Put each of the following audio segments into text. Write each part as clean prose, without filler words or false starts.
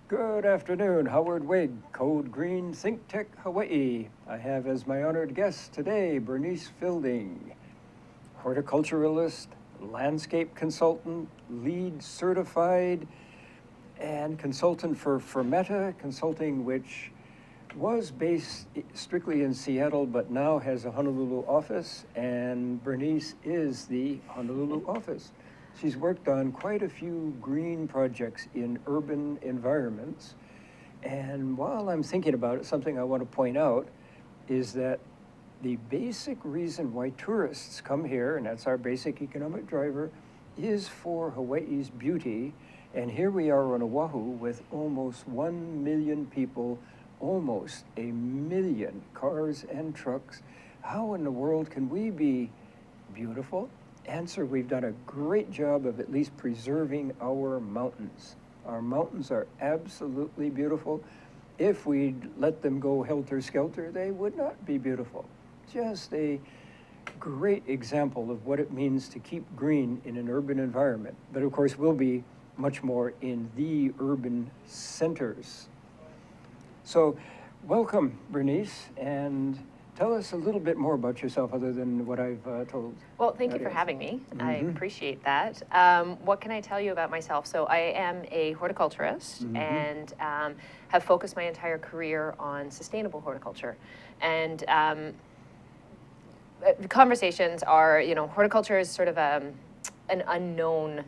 Good afternoon, Howard Wiig, Code Green ThinkTech Hawaii. I have as my honored guest today Bernice Fielding, horticulturalist, landscape consultant, LEED certified, and consultant for Fermata Consulting, which was based strictly in Seattle, but now has a Honolulu office, and Bernice is the Honolulu office. She's worked on quite a few green projects in urban environments. And while I'm thinking about it, something I want to point out is that the basic reason why tourists come here, and that's our basic economic driver, is for Hawaii's beauty. And here we are on Oahu with almost 1 million people, almost 1 million cars and trucks. How in the world can we be beautiful? Answer, we've done a great job of at least preserving our mountains. Our mountains are absolutely beautiful. If we'd let them go helter-skelter, they would not be beautiful. Just a great example of what it means to keep green in an urban environment. But of course, we'll be much more in the urban centers. So, welcome, Bernice, and tell us a little bit more about yourself other than what I've told. Well, thank you for having me. I appreciate that. What can I tell you about myself? So I am a horticulturist and have focused my entire career on sustainable horticulture. And the conversations are, horticulture is sort of an unknown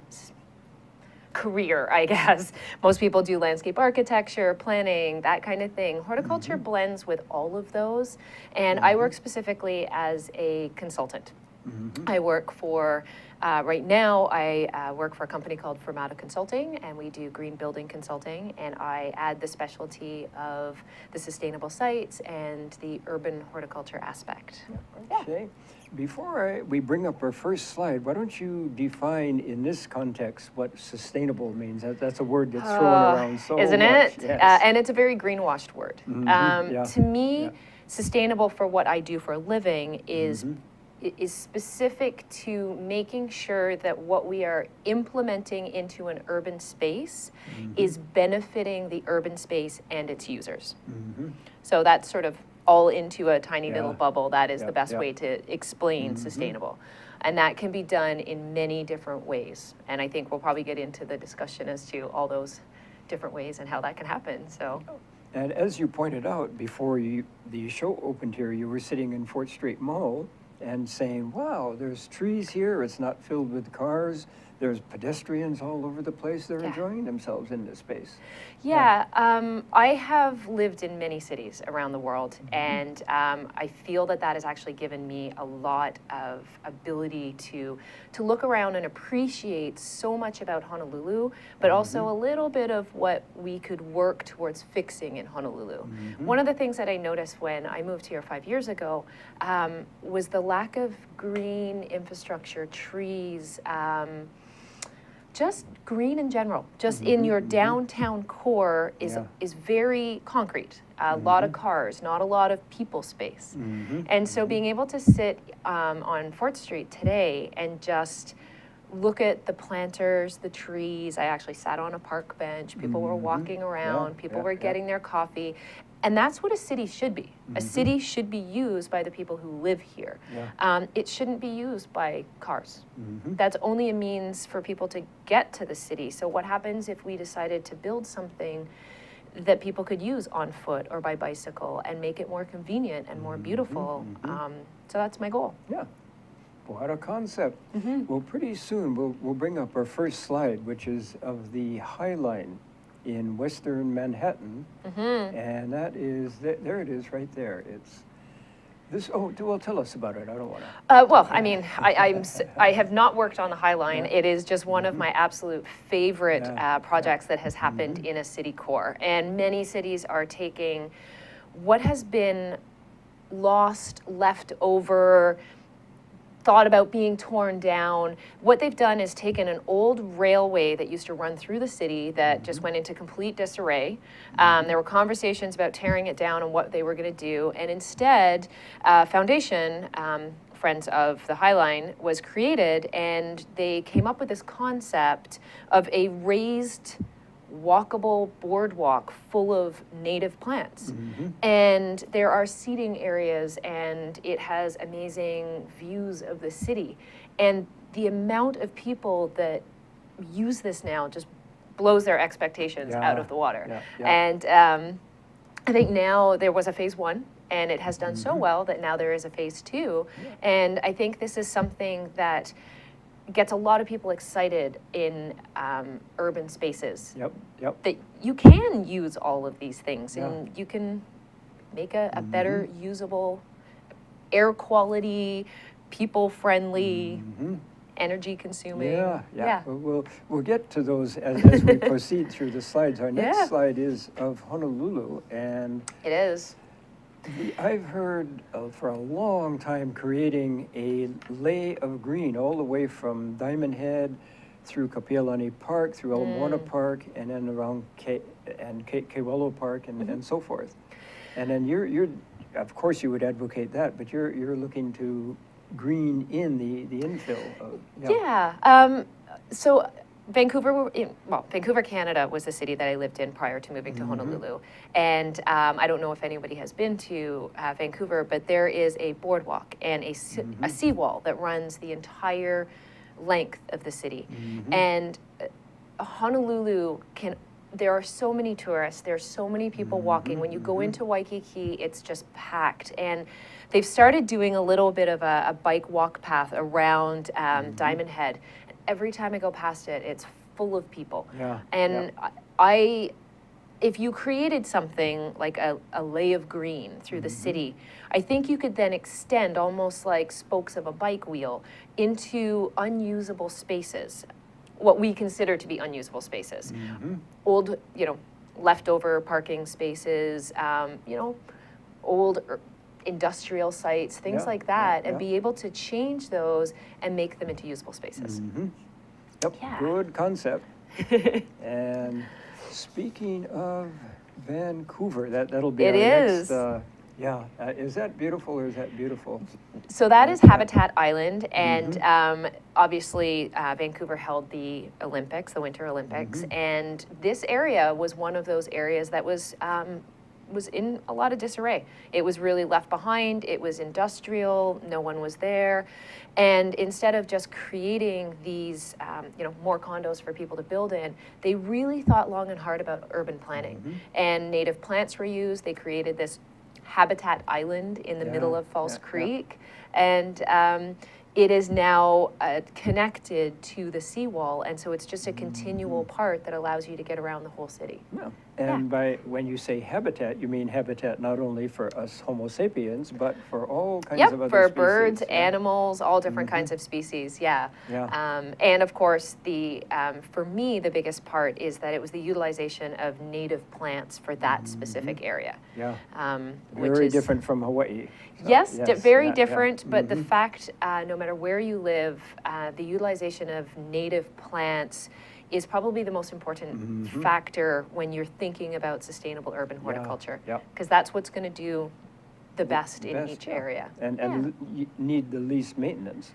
career, I guess. Most people do landscape architecture, planning, that kind of thing. Horticulture blends with all of those, and I work specifically as a consultant. I work for, right now, I work for a company called Fermata Consulting, and we do green building consulting, and I add the specialty of the sustainable sites and the urban horticulture aspect. Okay. Before we bring up our first slide, why don't you define in this context what sustainable means? That's a word that's thrown around so isn't much. it? Yes. And it's a very greenwashed word. To me, sustainable for what I do for a living is specific to making sure that what we are implementing into an urban space is benefiting the urban space and its users. So that's sort of all into a tiny little bubble. That is the best way to explain sustainable. And that can be done in many different ways. And I think we'll probably get into the discussion as to all those different ways and how that can happen. So. And as you pointed out before the show opened here, you were sitting in Fort Street Mall and saying, wow, there's trees here, it's not filled with cars, there's pedestrians all over the place, they're enjoying themselves in this space. I have lived in many cities around the world, and I feel that has actually given me a lot of ability to look around and appreciate so much about Honolulu, but also a little bit of what we could work towards fixing in Honolulu. One of the things that I noticed when I moved here 5 years ago was the lack of green infrastructure, trees, just green in general, just in your downtown core is very concrete. A lot of cars, not a lot of people space. And so being able to sit on Fort Street today and just look at the planters, the trees. I actually sat on a park bench. People were walking around. People were getting their coffee. And that's what a city should be. A city should be used by the people who live here. It shouldn't be used by cars. That's only a means for people to get to the city. So what happens if we decided to build something that people could use on foot or by bicycle and make it more convenient and more beautiful? So that's my goal. Yeah. What a concept. Well, pretty soon we'll bring up our first slide, which is of the High Line in Western Manhattan, and that is, there it is right there. It's this, well, tell us about it. I don't want to. Well, I mean, I have not worked on the High Line. It is just one of my absolute favorite projects that has happened in a city core. And many cities are taking what has been lost, left over, thought about being torn down. What they've done is taken an old railway that used to run through the city that just went into complete disarray. There were conversations about tearing it down and what they were going to do, and instead, foundation, Friends of the High Line, was created, and they came up with this concept of a raised walkable boardwalk full of native plants. And there are seating areas, and it has amazing views of the city. And the amount of people that use this now just blows their expectations out of the water. And I think now there was a phase 1, and it has done so well that now there is a phase 2. And I think this is something that gets a lot of people excited in urban spaces. That you can use all of these things, and you can make a better usable, air quality, people-friendly, energy-consuming. We'll get to those as we proceed through the slides. Our next slide is of Honolulu, and it is. I've heard for a long time creating a lay of green all the way from Diamond Head through Kapiolani Park, through El Moana Park, and then around Kewalo Park, and so forth. And then you're of course you would advocate that, but you're looking to green in the infill. So Vancouver, Vancouver, Canada was the city that I lived in prior to moving to Honolulu. And I don't know if anybody has been to Vancouver, but there is a boardwalk and a seawall that runs the entire length of the city. And Honolulu there are so many tourists, there's so many people walking. When you go into Waikiki, it's just packed. And they've started doing a little bit of a bike walk path around Diamond Head. Every time I go past it, it's full of people. If you created something like a lay of green through the city, I think you could then extend almost like spokes of a bike wheel into unusable spaces, what we consider to be unusable spaces. Old, leftover parking spaces, old industrial sites, things like that, and be able to change those and make them into usable spaces. Good concept. And speaking of Vancouver, that'll be our next. Is that beautiful or is that beautiful? So that is Habitat Island, and obviously Vancouver held the Olympics, the Winter Olympics, and this area was one of those areas that was in a lot of disarray. It was really left behind. It was industrial. No one was there. And instead of just creating these, more condos for people to build in, they really thought long and hard about urban planning. And native plants were used. They created this Habitat Island in the middle of False Creek. And it is now connected to the seawall, and so it's just a continual part that allows you to get around the whole city. And when you say habitat, you mean habitat not only for us Homo sapiens, but for all kinds of other for species. Birds, animals, all different kinds of species, and of course, for me, the biggest part is that it was the utilization of native plants for that specific area. Very different from Hawaii. So, very different, but the fact, no matter where you live, the utilization of native plants is probably the most important factor when you're thinking about sustainable urban horticulture, because that's what's going to do the best in each area. And you need the least maintenance.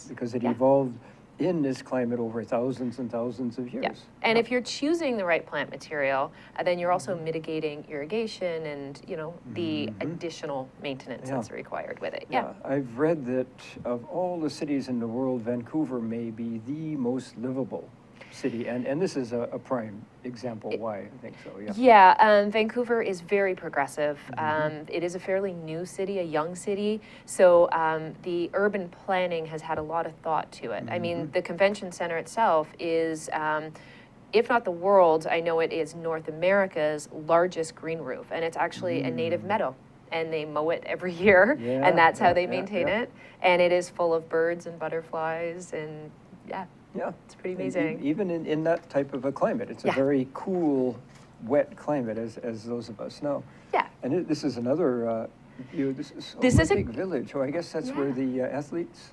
Because it evolved in this climate over thousands and thousands of years. And if you're choosing the right plant material, then you're also mitigating irrigation and, the additional maintenance that's required with it. I've read that of all the cities in the world, Vancouver may be the most livable city, and this is a prime example why I think so. Vancouver is very progressive. It is a fairly new city, a young city, so the urban planning has had a lot of thought to it. I mean, the convention center itself is, if not the world's, I know it is North America's largest green roof, and it's actually a native meadow. And they mow it every year, and that's how they maintain it. And it is full of birds and butterflies, and it's pretty amazing. Even in that type of a climate, it's a very cool, wet climate, as those of us know. And this is another, this is Olympic Village. I guess that's where the athletes.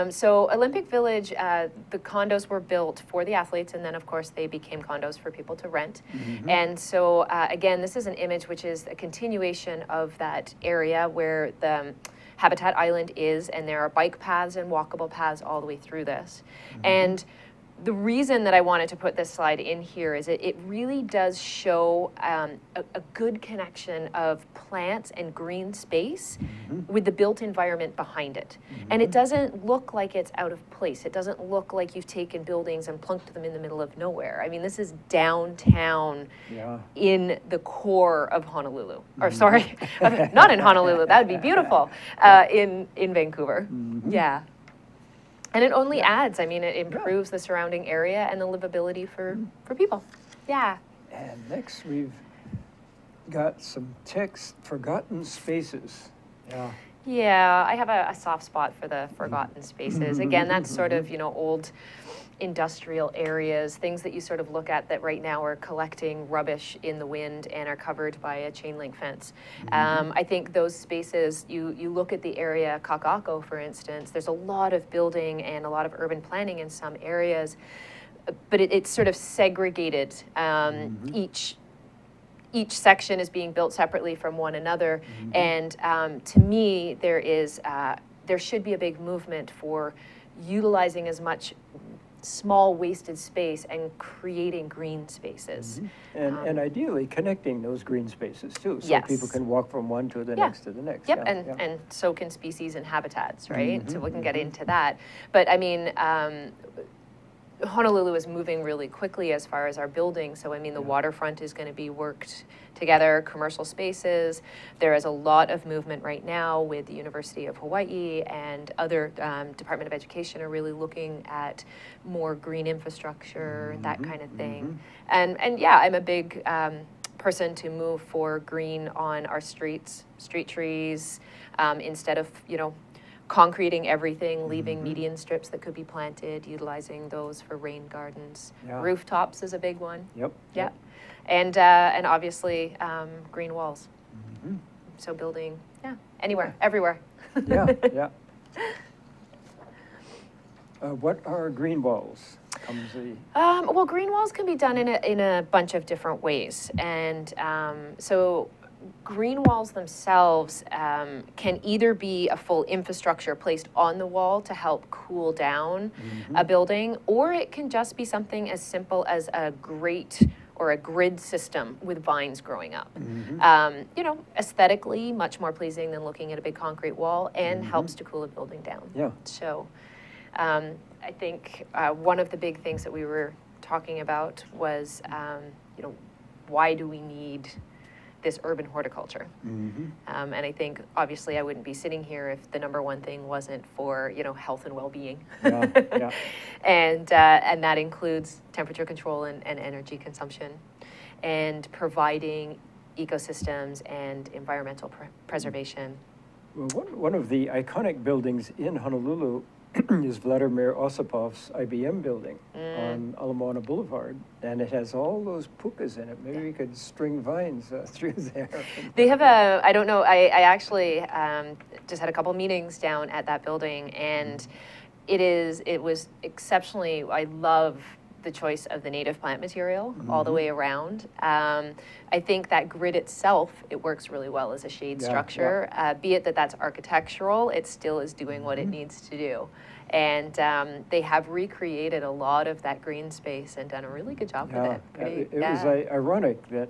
So Olympic Village, the condos were built for the athletes, and then of course they became condos for people to rent. And so again, this is an image which is a continuation of that area where the Habitat Island is, and there are bike paths and walkable paths all the way through this. And the reason that I wanted to put this slide in here is it really does show a good connection of plants and green space with the built environment behind it. And it doesn't look like it's out of place. It doesn't look like you've taken buildings and plunked them in the middle of nowhere. I mean, this is downtown in the core of Honolulu. Or sorry, not in Honolulu, that would be beautiful, in Vancouver. Yeah. And it only adds, I mean, it improves the surrounding area and the livability for people. Yeah. And next we've got some text, forgotten spaces. Yeah. Yeah, I have a soft spot for the forgotten spaces. Again, that's sort of, you know, old industrial areas, things that you sort of look at that right now are collecting rubbish in the wind and are covered by a chain link fence. I think those spaces, you look at the area, Kakako, for instance, there's a lot of building and a lot of urban planning in some areas, but it's sort of segregated. Each section is being built separately from one another, and to me, there should be a big movement for utilizing as much small wasted space and creating green spaces. And ideally connecting those green spaces too, so people can walk from one to the next to the next. Yep, and so can species and habitats, right? So we can get into that. But I mean, Honolulu is moving really quickly as far as our building. So, I mean, the waterfront is going to be worked together, commercial spaces. There is a lot of movement right now with the University of Hawaii and other Department of Education are really looking at more green infrastructure, that kind of thing. And yeah, I'm a big person to move for green on our streets, street trees, instead of, you know, concreting everything, leaving median strips that could be planted, utilizing those for rain gardens. Rooftops is a big one. Yep. And obviously green walls. So building, anywhere, everywhere. What are green walls? Well, green walls can be done in a bunch of different ways, and so green walls themselves can either be a full infrastructure placed on the wall to help cool down a building, or it can just be something as simple as a grate or a grid system with vines growing up. You know, aesthetically much more pleasing than looking at a big concrete wall, and helps to cool a building down. So I think one of the big things that we were talking about was, you know, why do we need this urban horticulture? And I think obviously I wouldn't be sitting here if the number one thing wasn't for, you know, health and well-being. And that includes temperature control and energy consumption, and providing ecosystems and environmental preservation. Well, one of the iconic buildings in Honolulu is Vladimir Osipov's IBM building on Ala Moana Boulevard, and it has all those pukas in it. Maybe we could string vines through there. They have I don't know, I actually just had a couple meetings down at that building, and it was exceptionally, I love the choice of the native plant material all the way around. I think that grid itself, it works really well as a shade structure. Be it that's architectural, it still is doing what it needs to do. And they have recreated a lot of that green space and done a really good job with it. It was ironic that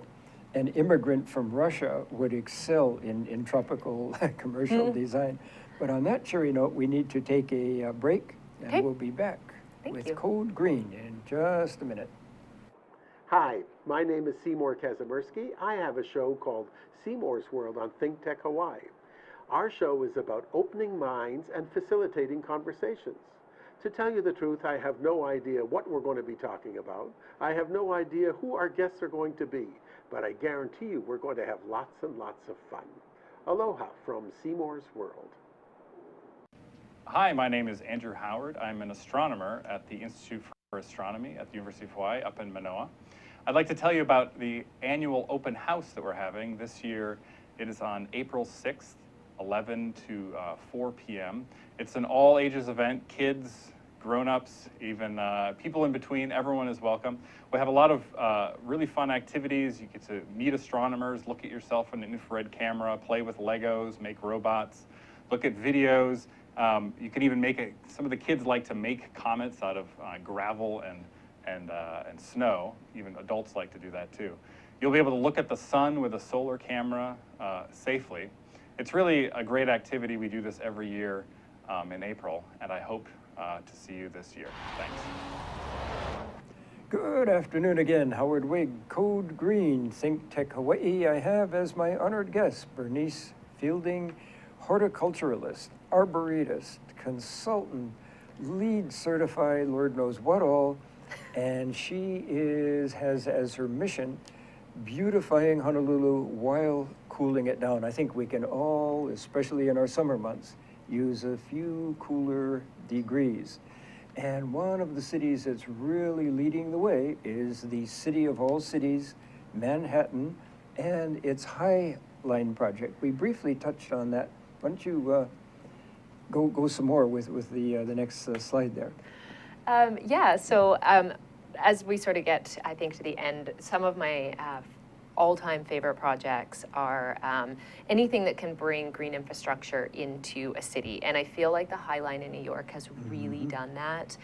an immigrant from Russia would excel in tropical commercial design. But on that cheery note, we need to take a break, and we'll be back with Code Green in just a minute. Hi, my name is Seymour Kazimirski. I have a show called Seymour's World on ThinkTech Hawaii. Our show is about opening minds and facilitating conversations. To tell you the truth, I have no idea what we're going to be talking about. I have no idea who our guests are going to be, but I guarantee you we're going to have lots and lots of fun. Aloha from Seymour's World. Hi, my name is Andrew Howard. I'm an astronomer at the Institute for Astronomy at the University of Hawaii up in Manoa. I'd like to tell you about the annual open house that we're having. This year it is on April 6th, 11 to 4 p.m. It's an all ages event, kids, grown-ups, even people in between, everyone is welcome. We have a lot of really fun activities. You get to meet astronomers, look at yourself in an infrared camera, play with Legos, make robots, look at videos, You can even make some of the kids like to make comets out of gravel and snow. Even adults like to do that too. You'll be able to look at the sun with a solar camera safely. It's really a great activity. We do this every year in April, and I hope to see you this year. Thanks. Good afternoon again. Howard Wiig, Code Green, ThinkTech Hawaii. I have as my honored guest Bernice Fielding, horticulturalist, arborist, consultant, LEED certified, Lord knows what all, and she has as her mission beautifying Honolulu while cooling it down. I think we can all, especially in our summer months, use a few cooler degrees. And one of the cities that's really leading the way is the city of all cities, Manhattan, and its High Line project. We briefly touched on that. Why don't you go some more with the next slide there? Yeah, so as we sort of get, I think, to the end, some of my all-time favorite projects are anything that can bring green infrastructure into a city. And I feel like the High Line in New York has really done that.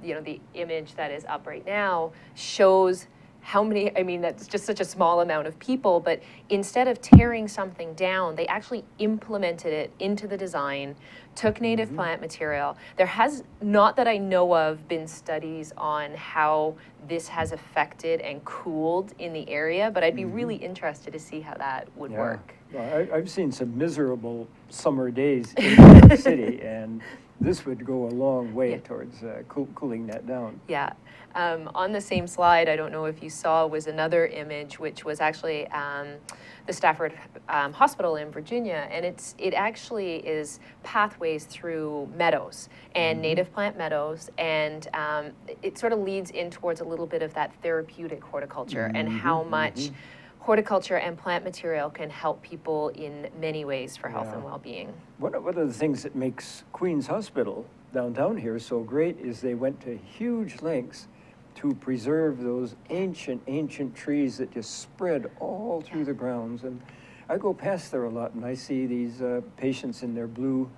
You know, the image that is up right now shows how many, I mean, that's just such a small amount of people, but instead of tearing something down, they actually implemented it into the design, took native plant material. There has, not that I know of, been studies on how this has affected and cooled in the area, but I'd be really interested to see how that would work. Well, I've seen some miserable summer days in New York City, and this would go a long way towards cooling that down. Yeah. On the same slide, I don't know if you saw, was another image, which was actually the Stafford Hospital in Virginia, and it actually is pathways through meadows and native plant meadows, and it sort of leads in towards a little bit of that therapeutic horticulture and how much horticulture and plant material can help people in many ways for health and well-being. One of the things that makes Queens Hospital downtown here so great is they went to huge lengths to preserve those ancient trees that just spread all through the grounds. And I go past there a lot and I see these patients in their blue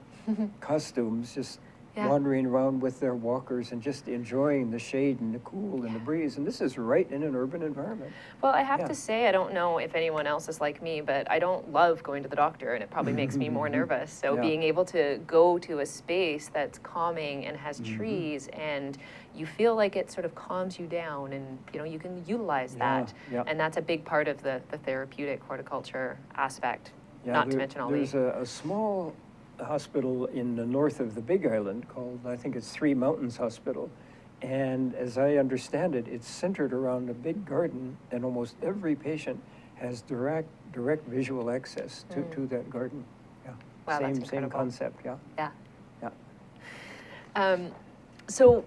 costumes just wandering around with their walkers and just enjoying the shade and the cool and the breeze. And this is right in an urban environment. Well, I have to say, I don't know if anyone else is like me, but I don't love going to the doctor, and it probably makes me more nervous. So being able to go to a space that's calming and has trees, and you feel like it sort of calms you down, and you know, you can utilize that. And that's a big part of the therapeutic horticulture aspect, not to mention all There's a small hospital in the north of the Big Island called, I think it's Three Mountains Hospital. And as I understand it, it's centered around a big garden, and almost every patient has direct visual access to that garden. Yeah. Wow, same concept, Yeah. So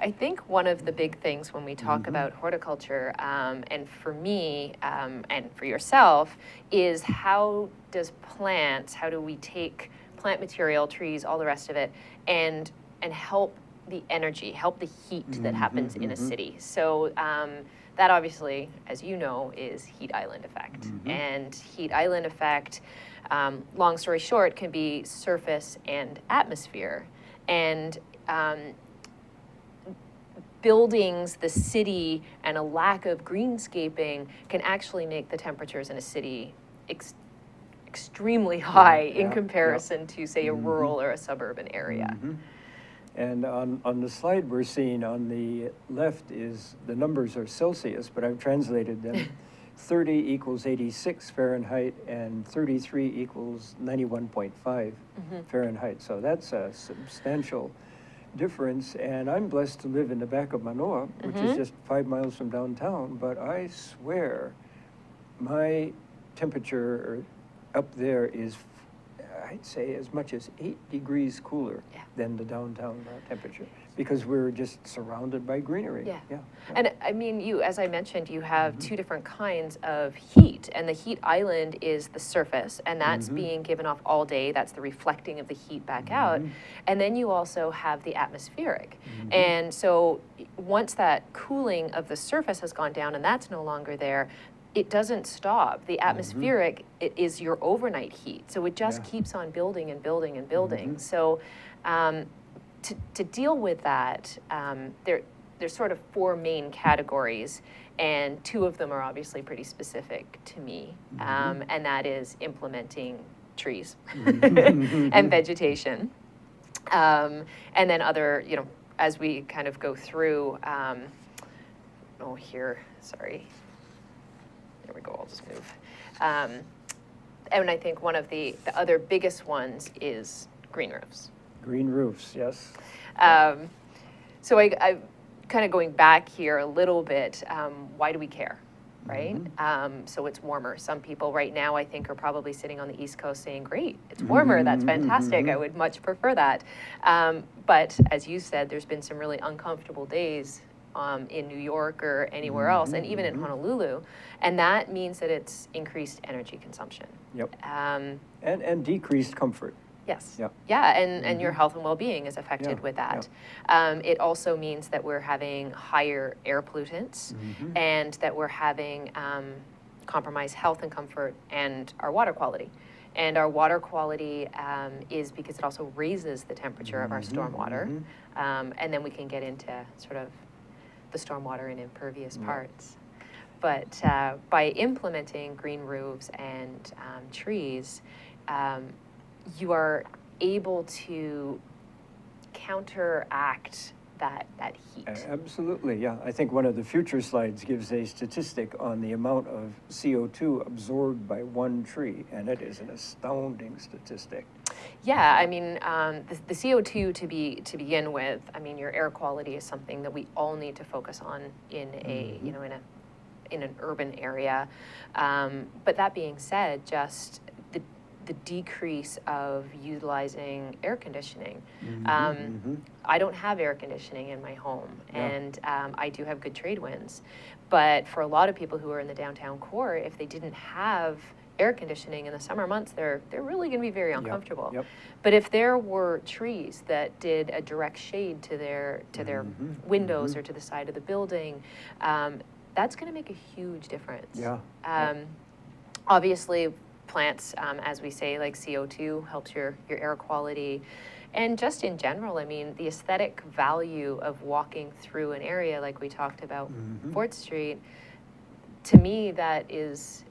I think one of the big things when we talk about horticulture, and for me, and for yourself, is how do we take plant material, trees, all the rest of it, and help the energy, help the heat that happens in a city. So that obviously, as you know, is heat island effect. And heat island effect, long story short, can be surface and atmosphere. And buildings, the city, and a lack of greenscaping can actually make the temperatures in a city extremely high in comparison to, say, a rural or a suburban area. And on the slide we're seeing on the left is, the numbers are Celsius, but I've translated them. 30 equals 86 Fahrenheit, and 33 equals 91.5 Fahrenheit. So that's a substantial difference, and I'm blessed to live in the back of Manoa, which is just 5 miles from downtown, but I swear my temperature up there is, I'd say, as much as 8 degrees cooler than the downtown temperature, because we're just surrounded by greenery. And I mean, as I mentioned, you have two different kinds of heat, and the heat island is the surface, and that's being given off all day. That's the reflecting of the heat back out. And then you also have the atmospheric. And so once that cooling of the surface has gone down and that's no longer there, it doesn't stop. The atmospheric is your overnight heat, so it just keeps on building and building and building. So to deal with that, there's sort of 4 main categories, and 2 of them are obviously pretty specific to me, and that is implementing trees and vegetation, and then other, as we kind of go through, there we go, I'll just move. And I think one of the other biggest ones is green roofs. Green roofs, yes. So I kind of going back here a little bit, why do we care, right? So it's warmer. Some people right now, I think, are probably sitting on the East Coast saying, great, it's warmer, that's fantastic, I would much prefer that. But as you said, there's been some really uncomfortable days in New York or anywhere else, and even in Honolulu, and that means that it's increased energy consumption. Yep. And decreased comfort. Yes. Yep. Yeah, and your health and well-being is affected with that. It also means that we're having higher air pollutants, and that we're having compromised health and comfort and our water quality. And our water quality is because it also raises the temperature of our stormwater, and then we can get into sort of the stormwater and impervious parts. But by implementing green roofs and trees, you are able to counteract that heat. Absolutely, yeah. I think one of the future slides gives a statistic on the amount of CO2 absorbed by one tree, and it is an astounding statistic. Yeah, I mean, the CO2 to begin with, I mean, your air quality is something that we all need to focus on in a, in an urban area. But that being said, just the decrease of utilizing air conditioning. I don't have air conditioning in my home, and I do have good trade winds. But for a lot of people who are in the downtown core, if they didn't have air conditioning in the summer months, they're really going to be very uncomfortable. But if there were trees that did a direct shade to their windows or to the side of the building, that's going to make a huge difference. Obviously, plants, as we say, like CO2 helps your air quality. And just in general, I mean, the aesthetic value of walking through an area like we talked about 4th Street, to me, that is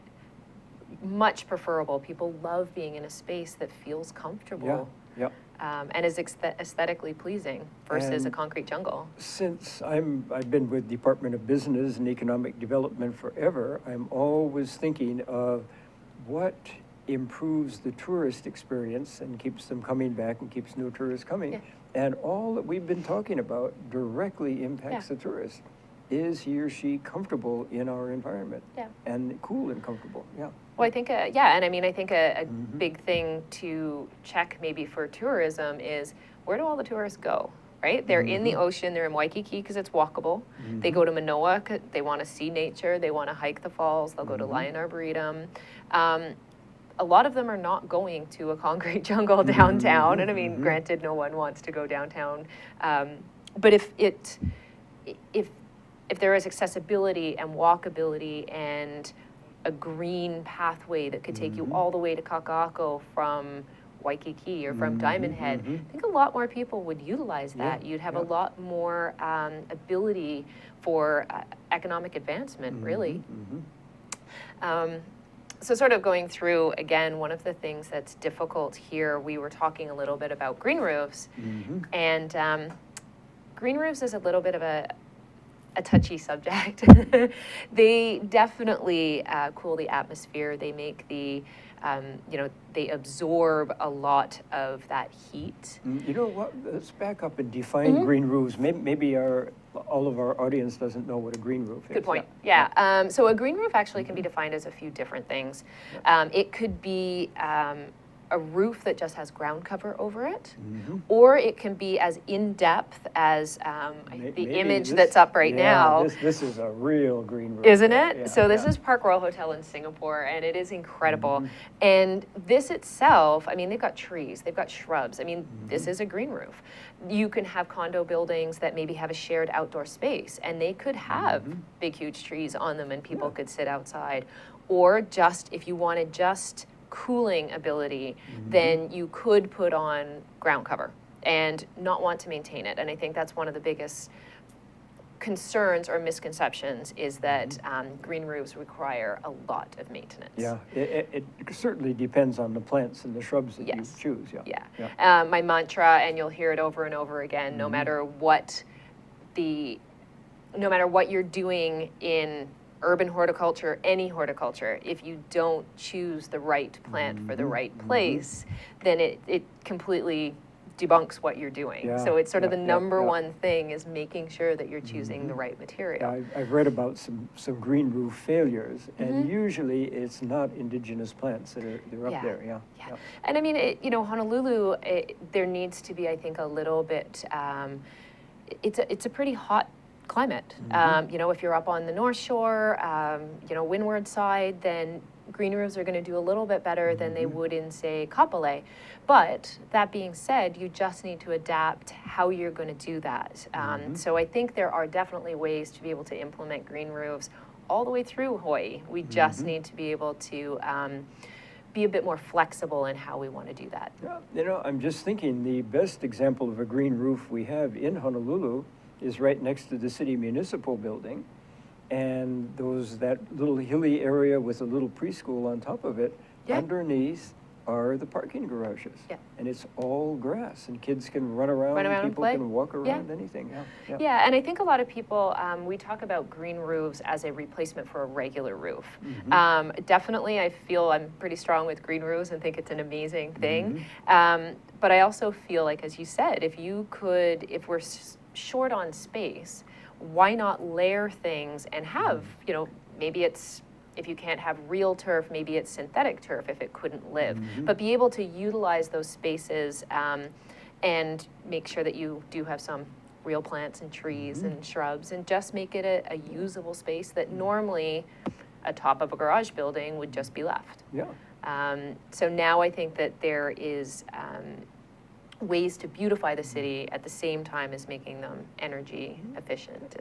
much preferable. People love being in a space that feels comfortable and is aesthetically pleasing versus a concrete jungle. Since I've been with Department of Business and Economic Development forever, I'm always thinking of what improves the tourist experience and keeps them coming back and keeps new tourists coming. And all that we've been talking about directly impacts the tourist. Is he or she comfortable in our environment? And cool and comfortable, Well, I think, and I mean, I think a big thing to check maybe for tourism is, where do all the tourists go, right? They're in the ocean, they're in Waikiki because it's walkable. They go to Manoa because they want to see nature, they want to hike the falls, they'll go to Lion Arboretum. A lot of them are not going to a concrete jungle downtown, and I mean, granted, no one wants to go downtown, but if there is accessibility and walkability and a green pathway that could take you all the way to Kaka'ako from Waikiki or from Diamond Head, I think a lot more people would utilize that. You'd have a lot more ability for economic advancement, really. So sort of going through, again, one of the things that's difficult here, we were talking a little bit about green roofs, and green roofs is a little bit of a touchy subject. They definitely cool the atmosphere. They make the, they absorb a lot of that heat. You know what, let's back up and define green roofs. Maybe all of our audience doesn't know what a green roof is. Good point, so a green roof actually can be defined as a few different things. It could be a roof that just has ground cover over it, or it can be as in-depth as the image that's up right now. This is a real green roof. Isn't it? Yeah, so this is Park Royal Hotel in Singapore, and it is incredible. And this itself, I mean, they've got trees, they've got shrubs. I mean, this is a green roof. You can have condo buildings that maybe have a shared outdoor space, and they could have big, huge trees on them, and people could sit outside. Or just, if you wanted just cooling ability, then you could put on ground cover and not want to maintain it. And I think that's one of the biggest concerns or misconceptions, is that green roofs require a lot of maintenance. Yeah, it certainly depends on the plants and the shrubs that you choose. Yeah. My mantra, and you'll hear it over and over again, no matter what you're doing in urban horticulture, any horticulture, if you don't choose the right plant for the right place, then it completely debunks what you're doing. Yeah, so it's sort of the number yeah. one thing is making sure that you're choosing the right material. Yeah, I've read about some green roof failures, and usually it's not indigenous plants that they're up there. Yeah. And I mean, Honolulu, there needs to be, I think, a little bit. It's a pretty hot climate. If you're up on the North Shore, windward side, then green roofs are going to do a little bit better than they would in, say, Kapolei. But that being said, you just need to adapt how you're going to do that. So I think there are definitely ways to be able to implement green roofs all the way through Hawaii. We just need to be able to be a bit more flexible in how we want to do that. Yeah, I'm just thinking the best example of a green roof we have in Honolulu is right next to the city municipal building, and that little hilly area with a little preschool on top of it. Underneath are the parking garages, and it's all grass, and kids can run around and people play. Can walk around anything. Yeah, and I think a lot of people, we talk about green roofs as a replacement for a regular roof. Definitely, I feel I'm pretty strong with green roofs and think it's an amazing thing. But I also feel like, as you said, if we're short on space, why not layer things and have, maybe it's, if you can't have real turf, maybe it's synthetic turf if it couldn't live, but be able to utilize those spaces and make sure that you do have some real plants and trees and shrubs, and just make it a usable space that normally atop of a garage building would just be left. So now I think that there is ways to beautify the city at the same time as making them energy efficient.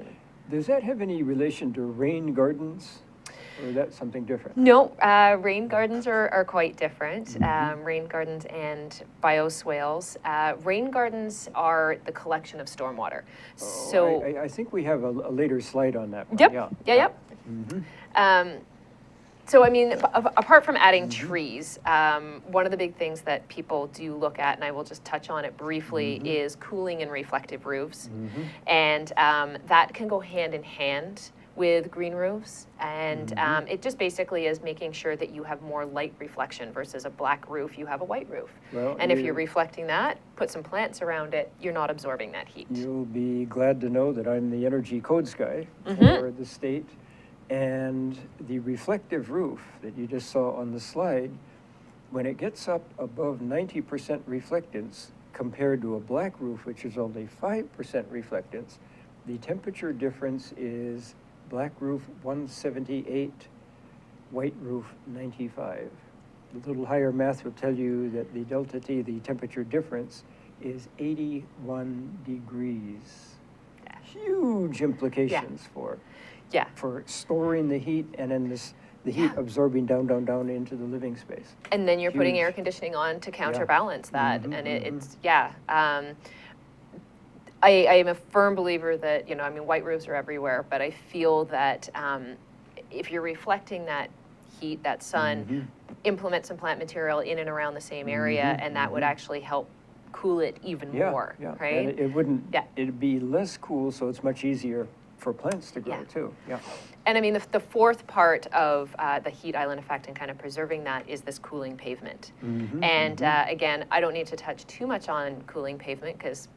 Does that have any relation to rain gardens, or is that something different? No, rain gardens are quite different. Rain gardens and bioswales. Rain gardens are the collection of stormwater. So I think we have a later slide on that one. Yep. So, I mean, apart from adding trees, one of the big things that people do look at, and I will just touch on it briefly, is cooling and reflective roofs. And that can go hand in hand with green roofs. And it just basically is making sure that you have more light reflection versus a black roof, you have a white roof. And if you're reflecting that, put some plants around it, you're not absorbing that heat. You'll be glad to know that I'm the energy codes guy for the state. And the reflective roof that you just saw on the slide, when it gets up above 90% reflectance compared to a black roof, which is only 5% reflectance, the temperature difference is black roof 178, white roof 95. A little higher math will tell you that the delta T, the temperature difference, is 81 degrees. Huge implications for storing the heat, and then the heat absorbing down into the living space. And then you're putting air conditioning on to counterbalance that. And it's I am a firm believer that, white roofs are everywhere, but I feel that if you're reflecting that heat, that sun, implement some plant material in and around the same area, and that would actually help cool it even more, right? And it wouldn't, it'd be less cool, so it's much easier for plants to grow too. And I mean, the fourth part of the heat island effect and kind of preserving that is this cooling pavement. And again, I don't need to touch too much on cooling pavement because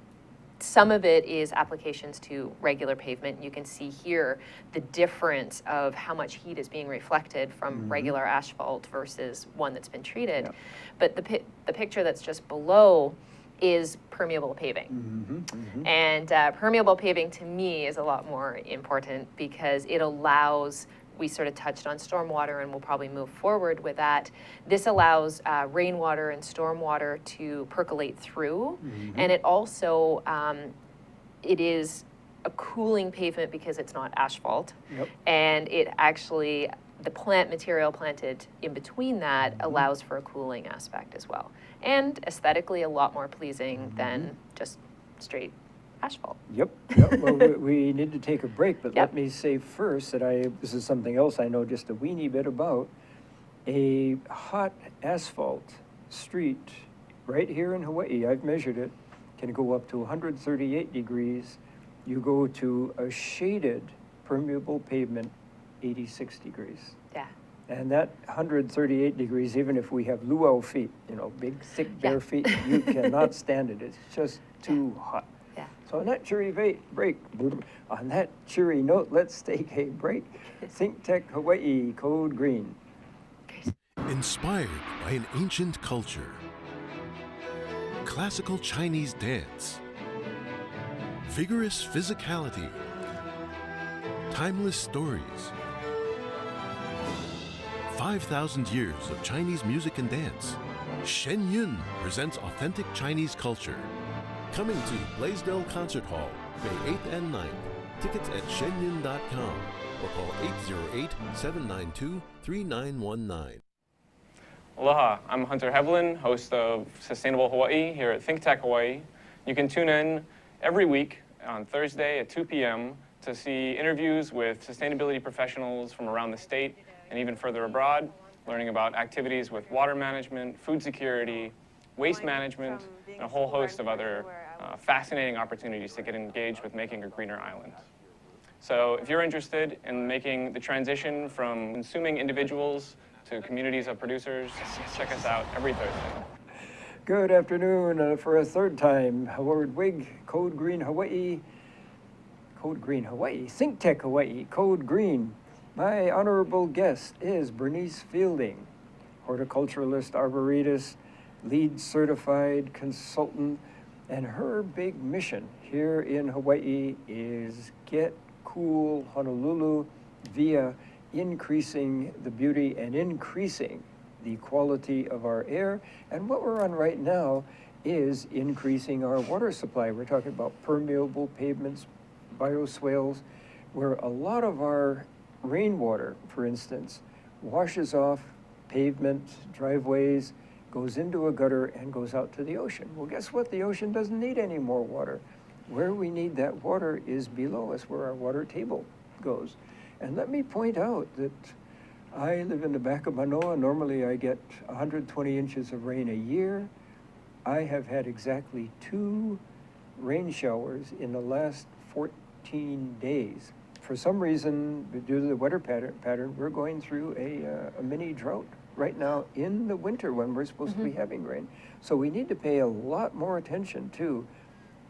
some of it is applications to regular pavement. You can see here the difference of how much heat is being reflected from regular asphalt versus one that's been treated. Yeah. But the picture that's just below is permeable paving. And permeable paving to me is a lot more important because it allows, we sort of touched on stormwater and we'll probably move forward with that. This allows rainwater and stormwater to percolate through. And it also, it is a cooling pavement because it's not asphalt. And it actually, the plant material planted in between that allows for a cooling aspect as well. And aesthetically a lot more pleasing than just straight asphalt. Well, we need to take a break, but let me say first that this is something else I know just a weeny bit about. A hot asphalt street right here in Hawaii, I've measured it, can go up to 138 degrees. You go to a shaded permeable pavement, 86 degrees. Yeah. And that 138 degrees, even if we have luau feet, you know, big, thick, bare feet, you cannot stand it. It's just too hot. So on that cheery on that cheery note, let's take a break. ThinkTech Hawaii, Code Green. Inspired by an ancient culture, classical Chinese dance, vigorous physicality, timeless stories, 5,000 years of Chinese music and dance, Shen Yun presents authentic Chinese culture. Coming to Blaisdell Concert Hall, May 8th and 9th. Tickets at shenyun.com or call 808-792-3919. Aloha, I'm Hunter Hevlin, host of Sustainable Hawaii here at ThinkTech Hawaii. You can tune in every week on Thursday at 2 p.m. to see interviews with sustainability professionals from around the state and even further abroad, learning about activities with water management, food security, waste management, and a whole host of other fascinating opportunities to get engaged with making a greener island. So if you're interested in making the transition from consuming individuals to communities of producers, check us out every Thursday. Good afternoon for a third time. Howard Wiig, Code Green Hawaii. Code Green Hawaii, ThinkTech Hawaii, Code Green. My honorable guest is Bernice Fielding, horticulturalist, arboretist, LEED certified consultant, and her big mission here in Hawaii is get cool Honolulu via increasing the beauty and increasing the quality of our air. And what we're on right now is increasing our water supply. We're talking about permeable pavements, bioswales, where a lot of our rainwater, for instance, washes off pavement, driveways, goes into a gutter and goes out to the ocean. Well, guess what? The ocean doesn't need any more water. Where we need that water is below us, where our water table goes. And let me point out that I live in the back of Manoa. Normally I get 120 inches of rain a year. I have had exactly 2 rain showers in the last 14 days. For some reason, due to the weather pattern, we're going through a mini drought right now in the winter when we're supposed to be having rain. So we need to pay a lot more attention to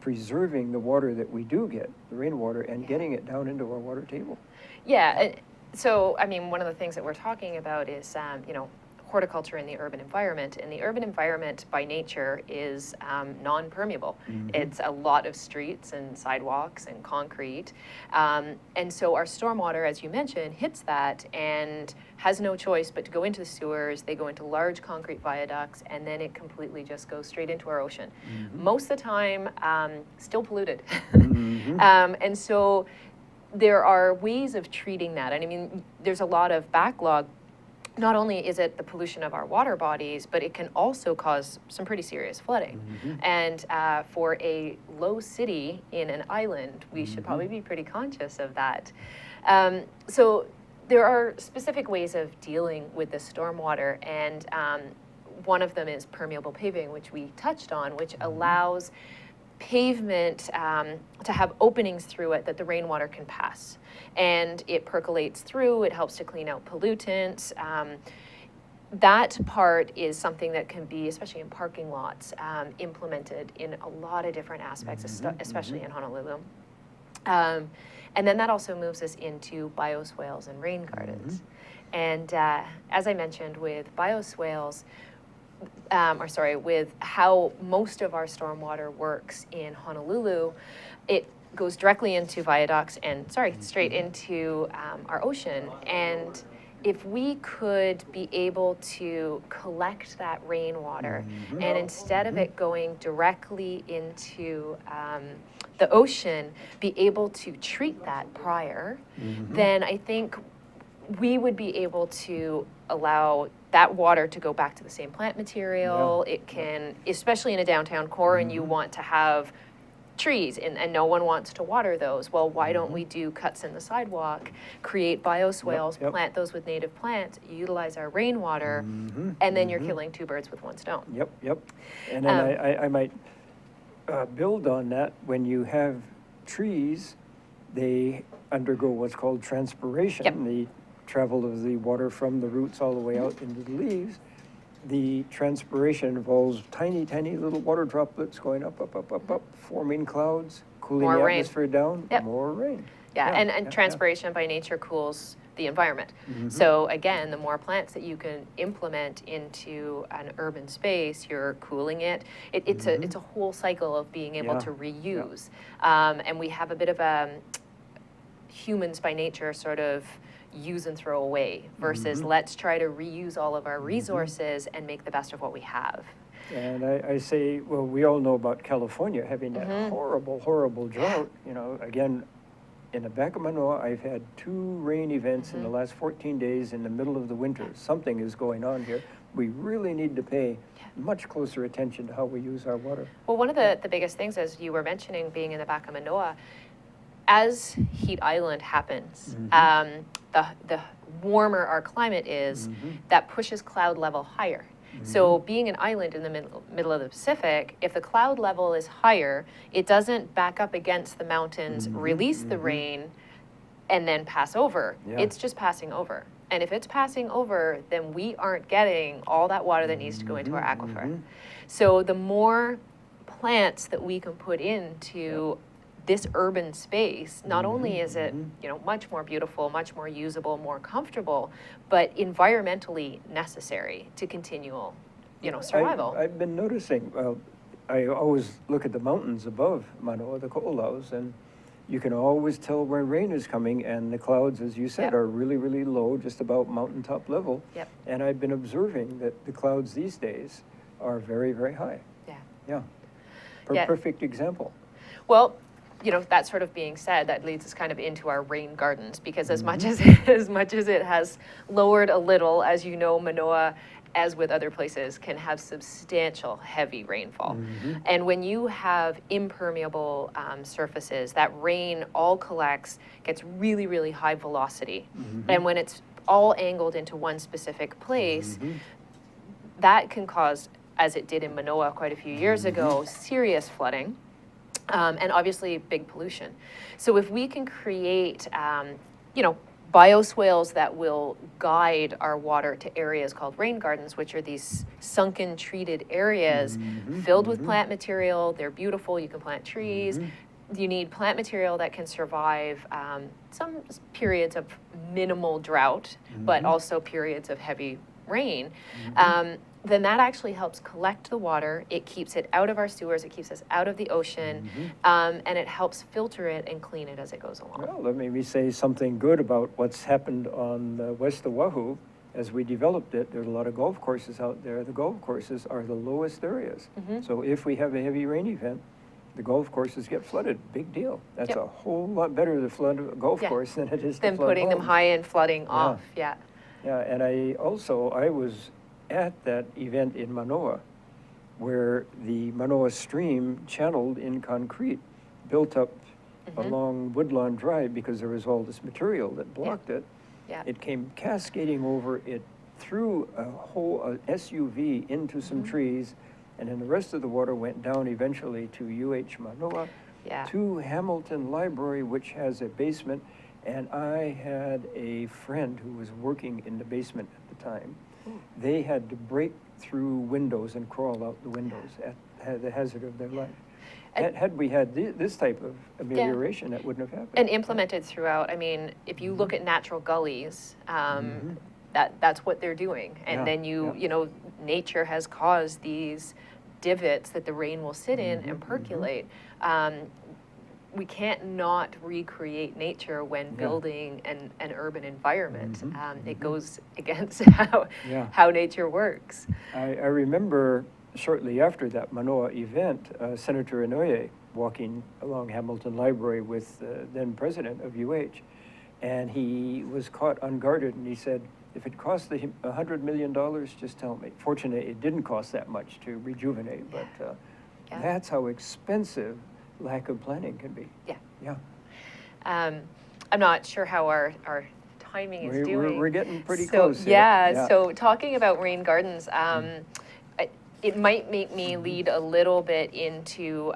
preserving the water that we do get, the rainwater, and getting it down into our water table. Yeah, so I mean, one of the things that we're talking about is, you know, horticulture in the urban environment, and the urban environment by nature is non-permeable. It's a lot of streets and sidewalks and concrete, and so our stormwater, as you mentioned, hits that and has no choice but to go into the sewers. They go into large concrete viaducts, and then it completely just goes straight into our ocean. Most of the time, still polluted. And so there are ways of treating that. And I mean, there's a lot of backlog. Not only is it the pollution of our water bodies, but it can also cause some pretty serious flooding. And for a low city in an island, we should probably be pretty conscious of that. So there are specific ways of dealing with the stormwater, and one of them is permeable paving, which we touched on, which allows pavement to have openings through it that the rainwater can pass. And it percolates through, it helps to clean out pollutants. that part is something that can be, especially in parking lots, implemented in a lot of different aspects, especially in Honolulu. And then that also moves us into bioswales and rain gardens. And as I mentioned with bioswales, with how most of our stormwater works in Honolulu, it goes directly into viaducts and, straight into our ocean. And if we could be able to collect that rainwater and instead of it going directly into the ocean, be able to treat that prior, then I think we would be able to allow that water to go back to the same plant material. It can, especially in a downtown core, and you want to have trees and no one wants to water those. Well, why don't we do cuts in the sidewalk, create bioswales, plant those with native plants, utilize our rainwater, and then you're killing two birds with one stone. And then I might build on that. When you have trees, they undergo what's called transpiration, the travel of the water from the roots all the way out into the leaves. The transpiration involves tiny, tiny little water droplets going up, forming clouds, cooling More the rain. atmosphere down, more rain. And transpiration by nature cools the environment. So again, the more plants that you can implement into an urban space, you're cooling it. It's a whole cycle of being able to reuse. And we have a bit of a humans by nature sort of use and throw away versus let's try to reuse all of our resources and make the best of what we have. And I say, well, we all know about California having that horrible, horrible drought. You know, again, in the back of Manoa, I've had 2 rain events in the last 14 days in the middle of the winter. Something is going on here. We really need to pay much closer attention to how we use our water. Well, one of the biggest things, as you were mentioning, being in the back of Manoa, as Heat Island happens, the warmer our climate is, that pushes cloud level higher. So being an island in the middle of the Pacific, if the cloud level is higher, it doesn't back up against the mountains, release the rain, and then pass over. It's just passing over. And if it's passing over, then we aren't getting all that water that needs to go into our aquifer. So the more plants that we can put into this urban space, not only is it, much more beautiful, much more usable, more comfortable, but environmentally necessary to continual, survival. I've been noticing, I always look at the mountains above Manoa, the ko'olaus, and you can always tell where rain is coming, and the clouds, as you said, are really, really low, just about mountaintop level. And I've been observing that the clouds these days are very, very high. Perfect example. Well, that sort of being said, that leads us kind of into our rain gardens, because as much as it has lowered a little, as you know, Manoa, as with other places, can have substantial heavy rainfall. And when you have impermeable surfaces, that rain all collects, gets really, really high velocity. And when it's all angled into one specific place, that can cause, as it did in Manoa quite a few years ago, serious flooding. And obviously big pollution. So if we can create, bioswales that will guide our water to areas called rain gardens, which are these sunken treated areas filled with plant material. They're beautiful. You can plant trees. You need plant material that can survive some periods of minimal drought, but also periods of heavy rain. Then that actually helps collect the water. It keeps it out of our sewers. It keeps us out of the ocean, and it helps filter it and clean it as it goes along. Well, let me say something good about what's happened on the west of Oahu. As we developed it, there's a lot of golf courses out there. The golf courses are the lowest areas. So if we have a heavy rain event, the golf courses get flooded. Big deal. That's a whole lot better to flood a golf course than it is to flood putting them homes. high and flooding off. Yeah, and I was at that event in Manoa, where the Manoa stream channeled in concrete, built up along Woodlawn Drive because there was all this material that blocked it. It came cascading over, it threw a whole SUV into some trees, and then the rest of the water went down eventually to UH Manoa, to Hamilton Library, which has a basement, and I had a friend who was working in the basement at the time. they had to break through windows and crawl out the windows at the hazard of their life. Had we had this type of amelioration, that wouldn't have happened. And implemented throughout, I mean, if you look at natural gullies, that's what they're doing. And then you know, nature has caused these divots that the rain will sit in and percolate. We can't not recreate nature when building an urban environment. It goes against how nature works. I remember shortly after that Manoa event, Senator Inouye walking along Hamilton Library with the then president of UH, and he was caught unguarded, and he said, if it cost him $100 million, just tell me. Fortunately, it didn't cost that much to rejuvenate, but that's how expensive lack of planning can be. I'm not sure how our timing is doing. We're getting pretty close. So talking about rain gardens, it might make me lead a little bit into,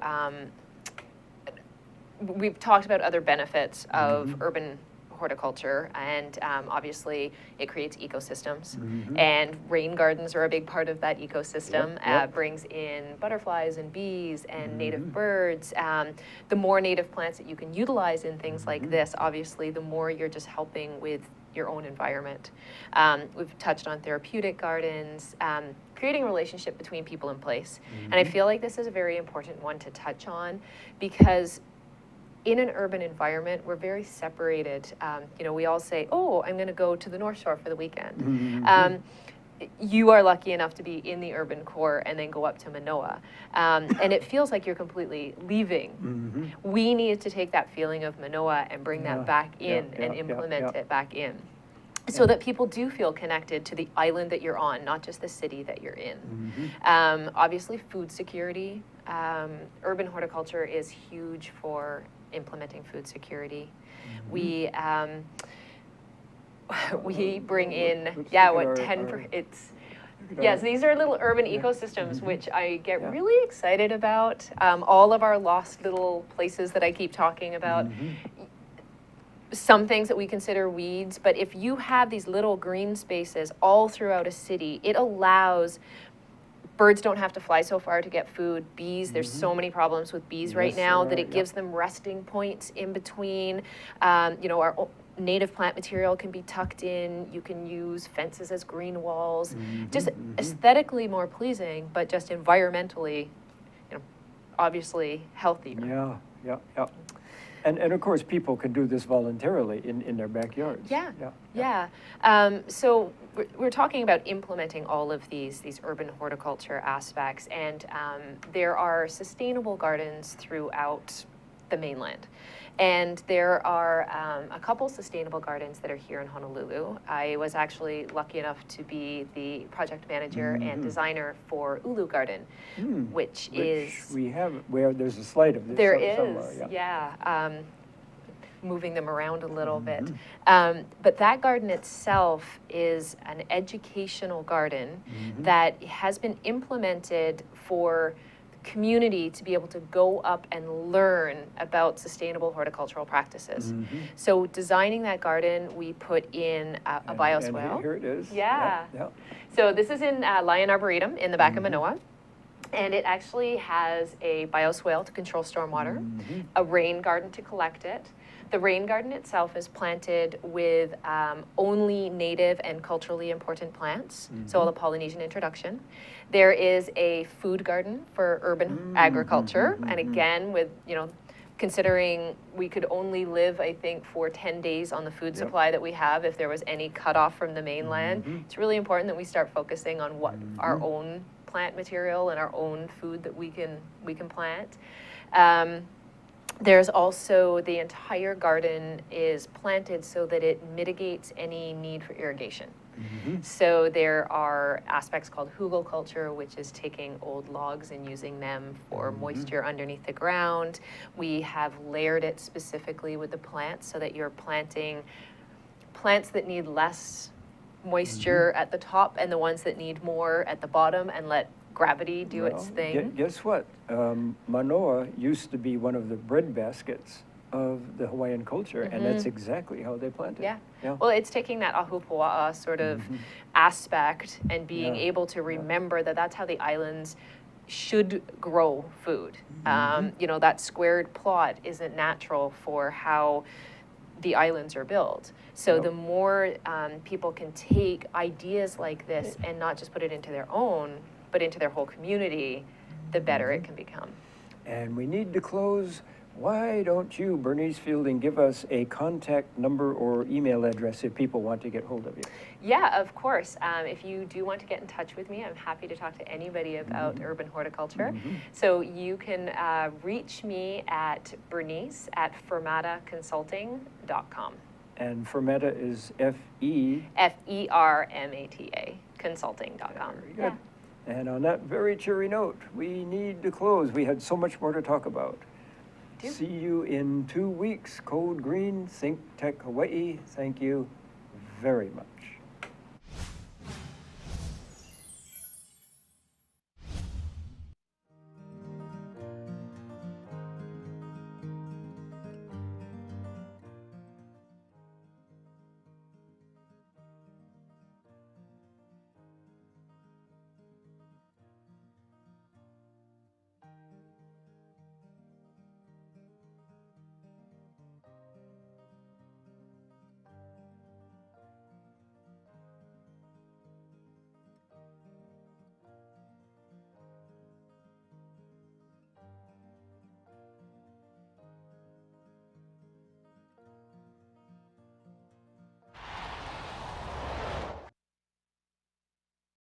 we've talked about other benefits of urban horticulture, and obviously it creates ecosystems, and rain gardens are a big part of that ecosystem. Brings in butterflies and bees and native birds. The more native plants that you can utilize in things like this, obviously the more you're just helping with your own environment. We've touched on therapeutic gardens, creating a relationship between people and place. And I feel like this is a very important one to touch on, because in an urban environment, we're very separated. You know, we all say, oh, I'm gonna go to the North Shore for the weekend. You are lucky enough to be in the urban core and then go up to Manoa. And it feels like you're completely leaving. We need to take that feeling of Manoa and bring that back in and implement it back in, so that people do feel connected to the island that you're on, not just the city that you're in. Obviously, food security. Urban horticulture is huge for implementing food security. We bring in, what, 10%, yes, these are little urban ecosystems, which I get really excited about. All of our lost little places that I keep talking about. Some things that we consider weeds, but if you have these little green spaces all throughout a city, it allows birds don't have to fly so far to get food. Bees, there's so many problems with bees right now that it gives them resting points in between. You know, our native plant material can be tucked in. You can use fences as green walls. Just aesthetically more pleasing, but just environmentally, you know, obviously healthier. And of course, people can do this voluntarily in their backyards. So we're talking about implementing all of these urban horticulture aspects, and there are sustainable gardens throughout the mainland. And there are a couple sustainable gardens that are here in Honolulu. I was actually lucky enough to be the project manager and designer for Ulu Garden, which is... where there's a slide of this there somewhere. is, moving them around a little bit. But that garden itself is an educational garden that has been implemented for community to be able to go up and learn about sustainable horticultural practices. So designing that garden, we put in a bioswale. And here it is. So this is in Lion Arboretum in the back of Manoa. And it actually has a bioswale to control stormwater, a rain garden to collect it. The rain garden itself is planted with only native and culturally important plants, so all the Polynesian introduction. There is a food garden for urban agriculture, and again, with, you know, considering we could only live, I think, for 10 days on the food supply that we have if there was any cutoff from the mainland, it's really important that we start focusing on what our own plant material and our own food that we can plant. There's also, the entire garden is planted so that it mitigates any need for irrigation. So there are aspects called Hoogol Culture, which is taking old logs and using them for moisture underneath the ground. We have layered it specifically with the plants so that you're planting plants that need less moisture at the top and the ones that need more at the bottom, and let gravity do its thing. Guess what? Manoa used to be one of the bread baskets of the Hawaiian culture, and that's exactly how they plant it. Yeah. Yeah. Well, it's taking that ahupua'a sort of aspect and being able to remember that that's how the islands should grow food. You know, that squared plot isn't natural for how the islands are built. So the more people can take ideas like this and not just put it into their own, but into their whole community, the better it can become. And we need to close. Why don't you, Bernice Fielding, give us a contact number or email address if people want to get hold of you? Yeah, of course. If you do want to get in touch with me, I'm happy to talk to anybody about urban horticulture. So you can reach me at bernice@fermataconsulting.com. And Fermata is F-E? Fermata consulting.com. Very good. And on that very cheery note, we need to close. We had so much more to talk about. See you in 2 weeks. Code Green, ThinkTech Hawaii. Thank you very much.